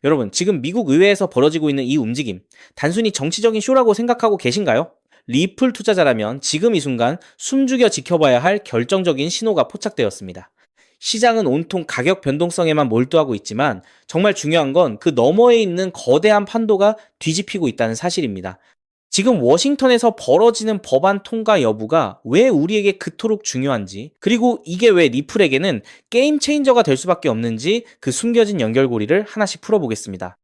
여러분, 지금 미국 의회에서 벌어지고 있는 이 움직임, 단순히 정치적인 쇼라고 생각하고 계신가요? 리플 투자자라면 지금 이 순간 숨죽여 지켜봐야 할 결정적인 신호가 포착되었습니다. 시장은 온통 가격 변동성에만 몰두하고 있지만 정말 중요한 건 그 너머에 있는 거대한 판도가 뒤집히고 있다는 사실입니다. 지금 워싱턴에서 벌어지는 법안 통과 여부가 왜 우리에게 그토록 중요한지, 그리고 이게 왜 리플에게는 게임 체인저가 될 수밖에 없는지 그 숨겨진 연결고리를 하나씩 풀어보겠습니다.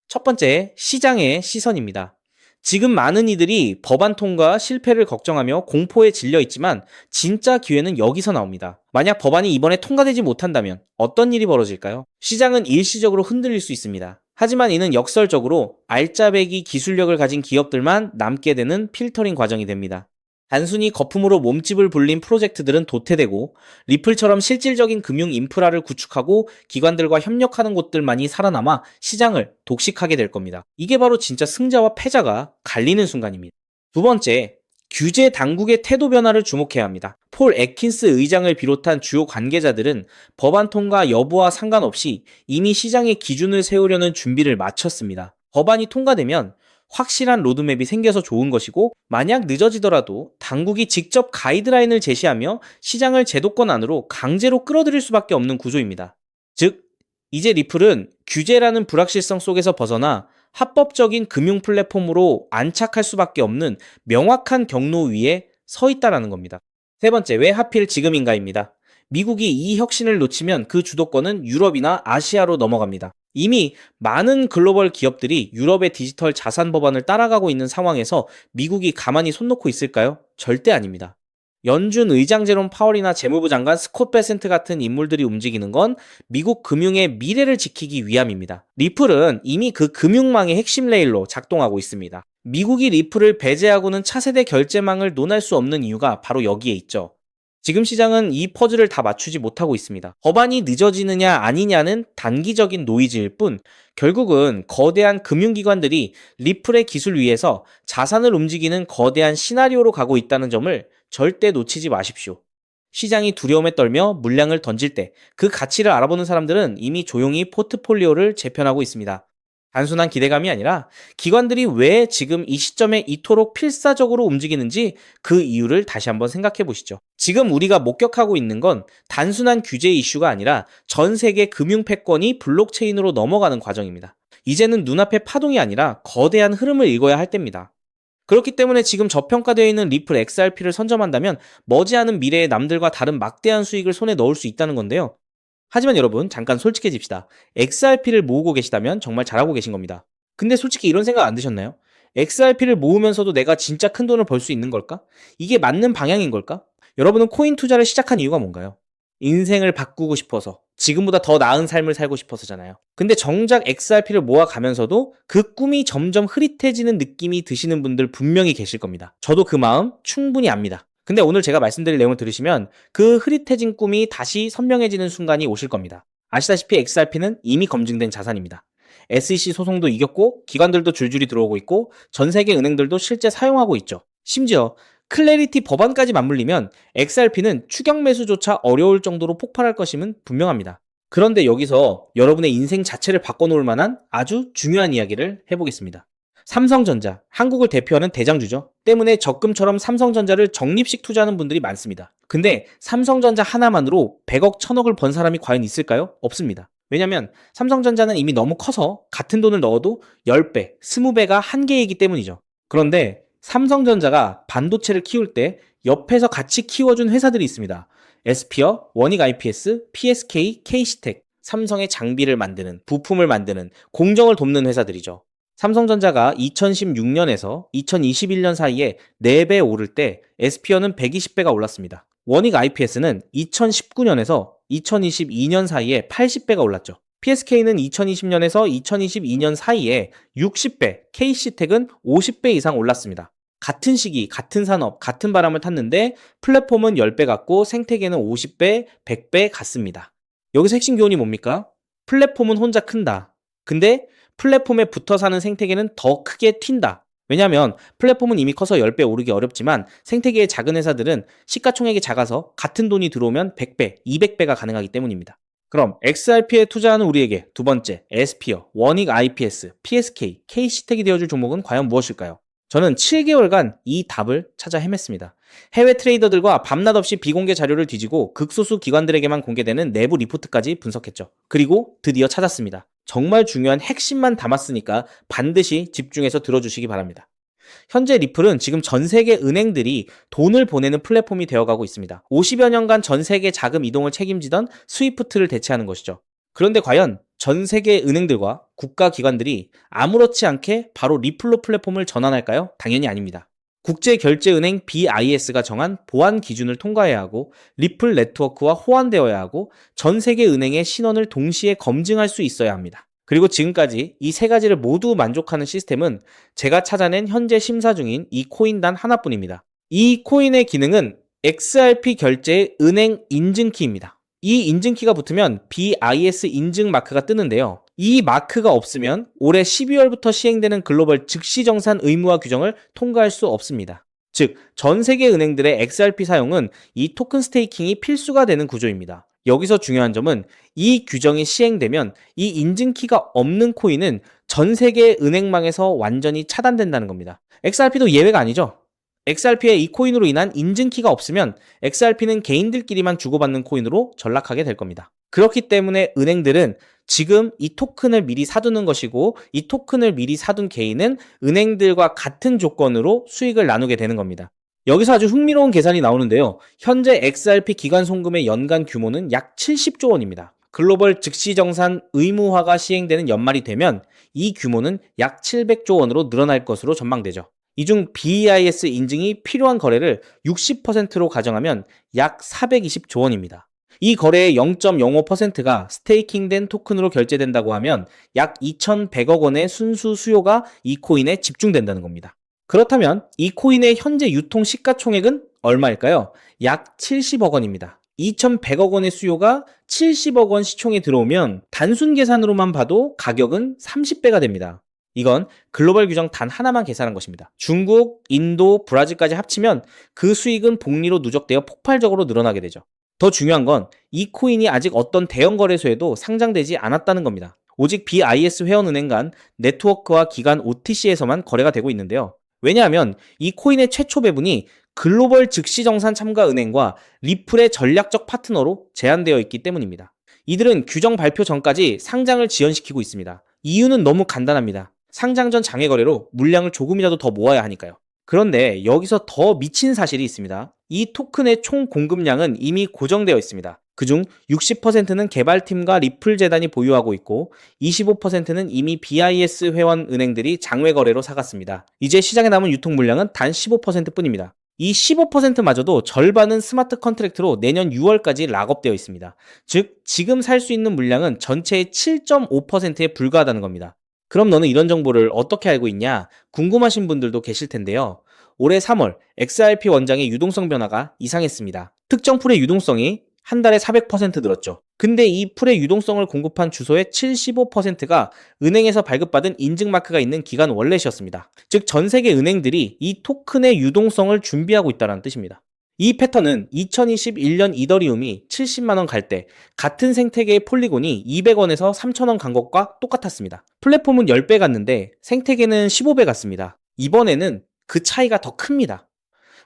첫 번째, 시장의 시선입니다. 지금 많은 이들이 법안 통과 실패를 걱정하며 공포에 질려 있지만 진짜 기회는 여기서 나옵니다. 만약 법안이 이번에 통과되지 못한다면 어떤 일이 벌어질까요? 시장은 일시적으로 흔들릴 수 있습니다. 하지만 이는 역설적으로 알짜배기 기술력을 가진 기업들만 남게 되는 필터링 과정이 됩니다. 단순히 거품으로 몸집을 불린 프로젝트들은 도태되고 리플처럼 실질적인 금융 인프라를 구축하고 기관들과 협력하는 곳들만이 살아남아 시장을 독식하게 될 겁니다. 이게 바로 진짜 승자와 패자가 갈리는 순간입니다. 두 번째, 규제 당국의 태도 변화를 주목해야 합니다. 폴 애킨스 의장을 비롯한 주요 관계자들은 법안 통과 여부와 상관없이 이미 시장의 기준을 세우려는 준비를 마쳤습니다. 법안이 통과되면 확실한 로드맵이 생겨서 좋은 것이고, 만약 늦어지더라도 당국이 직접 가이드라인을 제시하며 시장을 제도권 안으로 강제로 끌어들일 수밖에 없는 구조입니다. 즉, 이제 리플은 규제라는 불확실성 속에서 벗어나 합법적인 금융 플랫폼으로 안착할 수밖에 없는 명확한 경로 위에 서 있다라는 겁니다. 세 번째, 왜 하필 지금인가입니다. 미국이 이 혁신을 놓치면 그 주도권은 유럽이나 아시아로 넘어갑니다. 이미 많은 글로벌 기업들이 유럽의 디지털 자산 법안을 따라가고 있는 상황에서 미국이 가만히 손 놓고 있을까요? 절대 아닙니다. 연준 의장 제롬 파월이나 재무부 장관 스콧 베센트 같은 인물들이 움직이는 건 미국 금융의 미래를 지키기 위함입니다. 리플은 이미 그 금융망의 핵심 레일로 작동하고 있습니다. 미국이 리플을 배제하고는 차세대 결제망을 논할 수 없는 이유가 바로 여기에 있죠. 지금 시장은 이 퍼즐을 다 맞추지 못하고 있습니다. 법안이 늦어지느냐 아니냐는 단기적인 노이즈일 뿐 결국은 거대한 금융기관들이 리플의 기술 위에서 자산을 움직이는 거대한 시나리오로 가고 있다는 점을 절대 놓치지 마십시오. 시장이 두려움에 떨며 물량을 던질 때 그 가치를 알아보는 사람들은 이미 조용히 포트폴리오를 재편하고 있습니다. 단순한 기대감이 아니라 기관들이 왜 지금 이 시점에 이토록 필사적으로 움직이는지 그 이유를 다시 한번 생각해 보시죠. 지금 우리가 목격하고 있는 건 단순한 규제 이슈가 아니라 전 세계 금융 패권이 블록체인으로 넘어가는 과정입니다. 이제는 눈앞의 파동이 아니라 거대한 흐름을 읽어야 할 때입니다. 그렇기 때문에 지금 저평가되어 있는 리플 XRP를 선점한다면 머지않은 미래에 남들과 다른 막대한 수익을 손에 넣을 수 있다는 건데요. 하지만 여러분, 잠깐 솔직해집시다. XRP를 모으고 계시다면 정말 잘하고 계신 겁니다. 근데 솔직히 이런 생각 안 드셨나요? XRP를 모으면서도 내가 진짜 큰 돈을 벌 수 있는 걸까? 이게 맞는 방향인 걸까? 여러분은 코인 투자를 시작한 이유가 뭔가요? 인생을 바꾸고 싶어서, 지금보다 더 나은 삶을 살고 싶어서잖아요. 근데 정작 XRP를 모아가면서도 그 꿈이 점점 흐릿해지는 느낌이 드시는 분들 분명히 계실 겁니다. 저도 그 마음 충분히 압니다. 근데 오늘 제가 말씀드릴 내용을 들으시면 그 흐릿해진 꿈이 다시 선명해지는 순간이 오실 겁니다. 아시다시피 XRP는 이미 검증된 자산입니다. SEC 소송도 이겼고 기관들도 줄줄이 들어오고 있고 전 세계 은행들도 실제 사용하고 있죠. 심지어 클래리티 법안까지 맞물리면 XRP는 추격 매수조차 어려울 정도로 폭발할 것임은 분명합니다. 그런데 여기서 여러분의 인생 자체를 바꿔놓을 만한 아주 중요한 이야기를 해보겠습니다. 삼성전자, 한국을 대표하는 대장주죠. 때문에 적금처럼 삼성전자를 적립식 투자하는 분들이 많습니다. 근데 삼성전자 하나만으로 100억, 1000억을 번 사람이 과연 있을까요? 없습니다. 왜냐면 삼성전자는 이미 너무 커서 같은 돈을 넣어도 10배, 20배가 한계이기 때문이죠. 그런데 삼성전자가 반도체를 키울 때 옆에서 같이 키워준 회사들이 있습니다. 에스피어, 원익 IPS, PSK, KC텍, 삼성의 장비를 만드는, 부품을 만드는, 공정을 돕는 회사들이죠. 삼성전자가 2016년에서 2021년 사이에 4배 오를 때 에스피어는 120배가 올랐습니다. 원익 IPS는 2019년에서 2022년 사이에 80배가 올랐죠. PSK는 2020년에서 2022년 사이에 60배, KC텍은 50배 이상 올랐습니다. 같은 시기, 같은 산업, 같은 바람을 탔는데 플랫폼은 10배 같고 생태계는 50배, 100배 같습니다. 여기서 핵심 교훈이 뭡니까? 플랫폼은 혼자 큰다. 근데 플랫폼에 붙어 사는 생태계는 더 크게 튄다. 왜냐하면 플랫폼은 이미 커서 10배 오르기 어렵지만 생태계의 작은 회사들은 시가총액이 작아서 같은 돈이 들어오면 100배, 200배가 가능하기 때문입니다. 그럼 XRP에 투자하는 우리에게 두 번째, 에스피어, 원익 IPS, PSK, K시텍이 되어줄 종목은 과연 무엇일까요? 저는 7개월간 이 답을 찾아 헤맸습니다. 해외 트레이더들과 밤낮 없이 비공개 자료를 뒤지고 극소수 기관들에게만 공개되는 내부 리포트까지 분석했죠. 그리고 드디어 찾았습니다. 정말 중요한 핵심만 담았으니까 반드시 집중해서 들어주시기 바랍니다. 현재 리플은 지금 전 세계 은행들이 돈을 보내는 플랫폼이 되어가고 있습니다. 50여 년간 전 세계 자금 이동을 책임지던 스위프트를 대체하는 것이죠. 그런데 과연 전 세계 은행들과 국가기관들이 아무렇지 않게 바로 리플로 플랫폼을 전환할까요? 당연히 아닙니다. 국제결제은행 BIS가 정한 보안 기준을 통과해야 하고 리플 네트워크와 호환되어야 하고 전 세계 은행의 신원을 동시에 검증할 수 있어야 합니다. 그리고 지금까지 이 세 가지를 모두 만족하는 시스템은 제가 찾아낸 현재 심사 중인 이 코인 단 하나뿐입니다. 이 코인의 기능은 XRP 결제의 은행 인증키입니다. 이 인증키가 붙으면 BIS 인증 마크가 뜨는데요. 이 마크가 없으면 올해 12월부터 시행되는 글로벌 즉시정산 의무화 규정을 통과할 수 없습니다. 즉, 전 세계 은행들의 XRP 사용은 이 토큰 스테이킹이 필수가 되는 구조입니다. 여기서 중요한 점은 이 규정이 시행되면 이 인증키가 없는 코인은 전 세계 은행망에서 완전히 차단된다는 겁니다. XRP도 예외가 아니죠. XRP의 이 코인으로 인한 인증키가 없으면 XRP는 개인들끼리만 주고받는 코인으로 전락하게 될 겁니다. 그렇기 때문에 은행들은 지금 이 토큰을 미리 사두는 것이고 이 토큰을 미리 사둔 개인은 은행들과 같은 조건으로 수익을 나누게 되는 겁니다. 여기서 아주 흥미로운 계산이 나오는데요. 현재 XRP 기관 송금의 연간 규모는 약 70조 원입니다. 글로벌 즉시정산 의무화가 시행되는 연말이 되면 이 규모는 약 700조 원으로 늘어날 것으로 전망되죠. 이 중 BIS 인증이 필요한 거래를 60%로 가정하면 약 420조 원입니다. 이 거래의 0.05%가 스테이킹된 토큰으로 결제된다고 하면 약 2,100억 원의 순수 수요가 이 코인에 집중된다는 겁니다. 그렇다면 이 코인의 현재 유통 시가총액은 얼마일까요? 약 70억 원입니다. 2,100억 원의 수요가 70억 원 시총에 들어오면 단순 계산으로만 봐도 가격은 30배가 됩니다. 이건 글로벌 규정 단 하나만 계산한 것입니다. 중국, 인도, 브라질까지 합치면 그 수익은 복리로 누적되어 폭발적으로 늘어나게 되죠. 더 중요한 건 이 코인이 아직 어떤 대형 거래소에도 상장되지 않았다는 겁니다. 오직 BIS 회원은행 간 네트워크와 기관 OTC에서만 거래가 되고 있는데요. 왜냐하면 이 코인의 최초 배분이 글로벌 즉시정산 참가 은행과 리플의 전략적 파트너로 제한되어 있기 때문입니다. 이들은 규정 발표 전까지 상장을 지연시키고 있습니다. 이유는 너무 간단합니다. 상장 전 장외 거래로 물량을 조금이라도 더 모아야 하니까요. 그런데 여기서 더 미친 사실이 있습니다. 이 토큰의 총 공급량은 이미 고정되어 있습니다. 그중 60%는 개발팀과 리플 재단이 보유하고 있고 25%는 이미 BIS 회원 은행들이 장외 거래로 사갔습니다. 이제 시장에 남은 유통 물량은 단 15%뿐입니다. 이 15%마저도 절반은 스마트 컨트랙트로 내년 6월까지 락업되어 있습니다. 즉, 지금 살 수 있는 물량은 전체의 7.5%에 불과하다는 겁니다. 그럼 너는 이런 정보를 어떻게 알고 있냐? 궁금하신 분들도 계실 텐데요. 올해 3월 XRP 원장의 유동성 변화가 이상했습니다. 특정 풀의 유동성이 한 달에 400% 늘었죠. 근데 이 풀의 유동성을 공급한 주소의 75%가 은행에서 발급받은 인증마크가 있는 기관 월렛이었습니다. 즉, 전 세계 은행들이 이 토큰의 유동성을 준비하고 있다는 뜻입니다. 이 패턴은 2021년 이더리움이 70만원 갈 때 같은 생태계의 폴리곤이 200원에서 3,000원 간 것과 똑같았습니다. 플랫폼은 10배 갔는데 생태계는 15배 갔습니다. 이번에는 그 차이가 더 큽니다.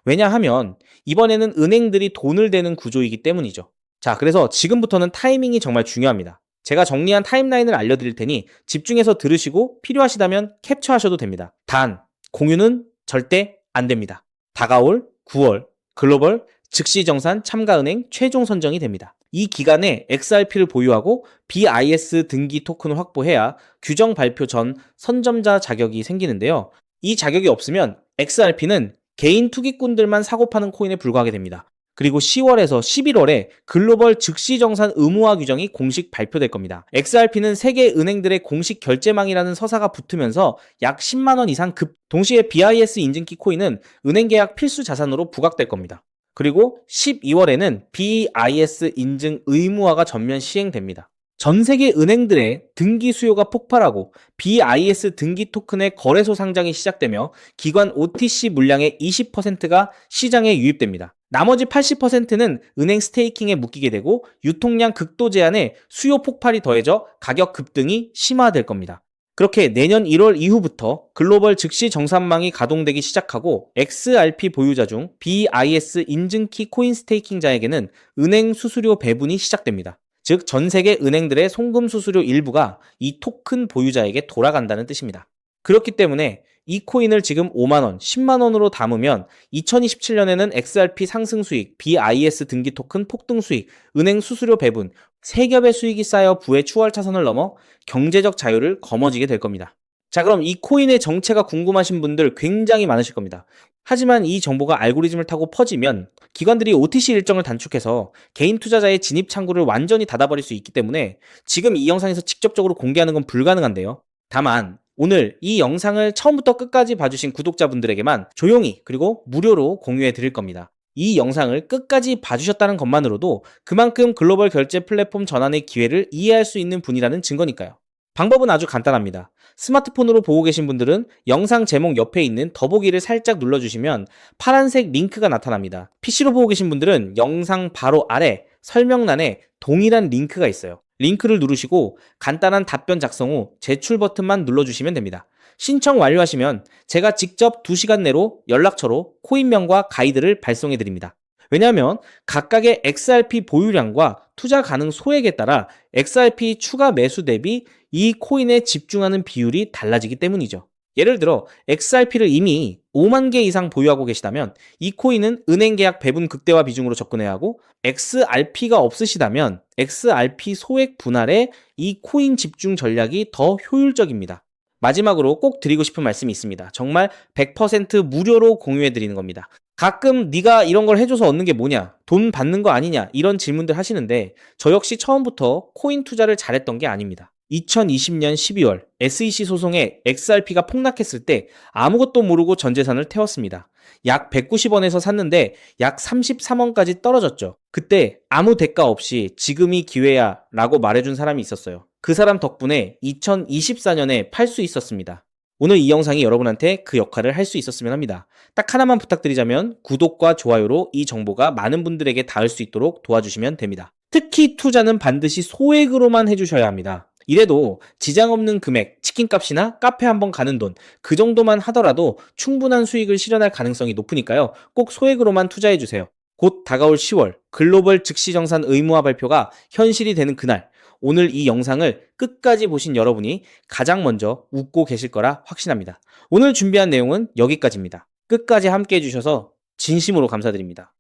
왜냐하면 이번에는 은행들이 돈을 대는 구조이기 때문이죠. 자, 그래서 지금부터는 타이밍이 정말 중요합니다. 제가 정리한 타임라인을 알려드릴 테니 집중해서 들으시고 필요하시다면 캡처하셔도 됩니다. 단, 공유는 절대 안 됩니다. 다가올 9월 글로벌 즉시정산 참가은행 최종 선정이 됩니다. 이 기간에 XRP를 보유하고 BIS 등기 토큰을 확보해야 규정 발표 전 선점자 자격이 생기는데요. 이 자격이 없으면 XRP는 개인 투기꾼들만 사고 파는 코인에 불과하게 됩니다. 그리고 10월에서 11월에 글로벌 즉시정산 의무화 규정이 공식 발표될 겁니다. XRP는 세계 은행들의 공식 결제망이라는 서사가 붙으면서 약 10만원 이상 동시에 BIS 인증키 코인은 은행 계약 필수 자산으로 부각될 겁니다. 그리고 12월에는 BIS 인증 의무화가 전면 시행됩니다. 전 세계 은행들의 등기 수요가 폭발하고 BIS 등기 토큰의 거래소 상장이 시작되며 기관 OTC 물량의 20%가 시장에 유입됩니다. 나머지 80%는 은행 스테이킹에 묶이게 되고 유통량 극도 제한에 수요 폭발이 더해져 가격 급등이 심화될 겁니다. 그렇게 내년 1월 이후부터 글로벌 즉시 정산망이 가동되기 시작하고 XRP 보유자 중 BIS 인증키 코인 스테이킹자에게는 은행 수수료 배분이 시작됩니다. 즉, 전 세계 은행들의 송금 수수료 일부가 이 토큰 보유자에게 돌아간다는 뜻입니다. 그렇기 때문에 이 코인을 지금 5만원, 10만원으로 담으면 2027년에는 XRP 상승 수익, BIS 등기 토큰 폭등 수익, 은행 수수료 배분, 세 겹의 수익이 쌓여 부의 추월 차선을 넘어 경제적 자유를 거머쥐게 될 겁니다. 자, 그럼 이 코인의 정체가 궁금하신 분들 굉장히 많으실 겁니다. 하지만 이 정보가 알고리즘을 타고 퍼지면 기관들이 OTC 일정을 단축해서 개인 투자자의 진입 창구를 완전히 닫아버릴 수 있기 때문에 지금 이 영상에서 직접적으로 공개하는 건 불가능한데요. 다만 오늘 이 영상을 처음부터 끝까지 봐주신 구독자분들에게만 조용히 그리고 무료로 공유해 드릴 겁니다. 이 영상을 끝까지 봐주셨다는 것만으로도 그만큼 글로벌 결제 플랫폼 전환의 기회를 이해할 수 있는 분이라는 증거니까요. 방법은 아주 간단합니다. 스마트폰으로 보고 계신 분들은 영상 제목 옆에 있는 더보기를 살짝 눌러주시면 파란색 링크가 나타납니다. PC로 보고 계신 분들은 영상 바로 아래 설명란에 동일한 링크가 있어요. 링크를 누르시고 간단한 답변 작성 후 제출 버튼만 눌러주시면 됩니다. 신청 완료하시면 제가 직접 2시간 내로 연락처로 코인명과 가이드를 발송해 드립니다. 왜냐하면 각각의 XRP 보유량과 투자 가능 소액에 따라 XRP 추가 매수 대비 이 코인에 집중하는 비율이 달라지기 때문이죠. 예를 들어 XRP를 이미 5만 개 이상 보유하고 계시다면 이 코인은 은행 계약 배분 극대화 비중으로 접근해야 하고, XRP가 없으시다면 XRP 소액 분할에 이 코인 집중 전략이 더 효율적입니다. 마지막으로 꼭 드리고 싶은 말씀이 있습니다. 정말 100% 무료로 공유해 드리는 겁니다. 가끔 네가 이런 걸 해줘서 얻는 게 뭐냐, 돈 받는 거 아니냐, 이런 질문들 하시는데 저 역시 처음부터 코인 투자를 잘했던 게 아닙니다. 2020년 12월 SEC 소송에 XRP가 폭락했을 때 아무것도 모르고 전 재산을 태웠습니다. 약 190원에서 샀는데 약 33원까지 떨어졌죠. 그때 아무 대가 없이 지금이 기회야 라고 말해준 사람이 있었어요. 그 사람 덕분에 2024년에 팔 수 있었습니다. 오늘 이 영상이 여러분한테 그 역할을 할 수 있었으면 합니다. 딱 하나만 부탁드리자면 구독과 좋아요로 이 정보가 많은 분들에게 닿을 수 있도록 도와주시면 됩니다. 특히 투자는 반드시 소액으로만 해주셔야 합니다. 이래도 지장 없는 금액, 치킨값이나 카페 한번 가는 돈, 그 정도만 하더라도 충분한 수익을 실현할 가능성이 높으니까요. 꼭 소액으로만 투자해주세요. 곧 다가올 10월 글로벌 즉시정산 의무화 발표가 현실이 되는 그날, 오늘 이 영상을 끝까지 보신 여러분이 가장 먼저 웃고 계실 거라 확신합니다. 오늘 준비한 내용은 여기까지입니다. 끝까지 함께 해주셔서 진심으로 감사드립니다.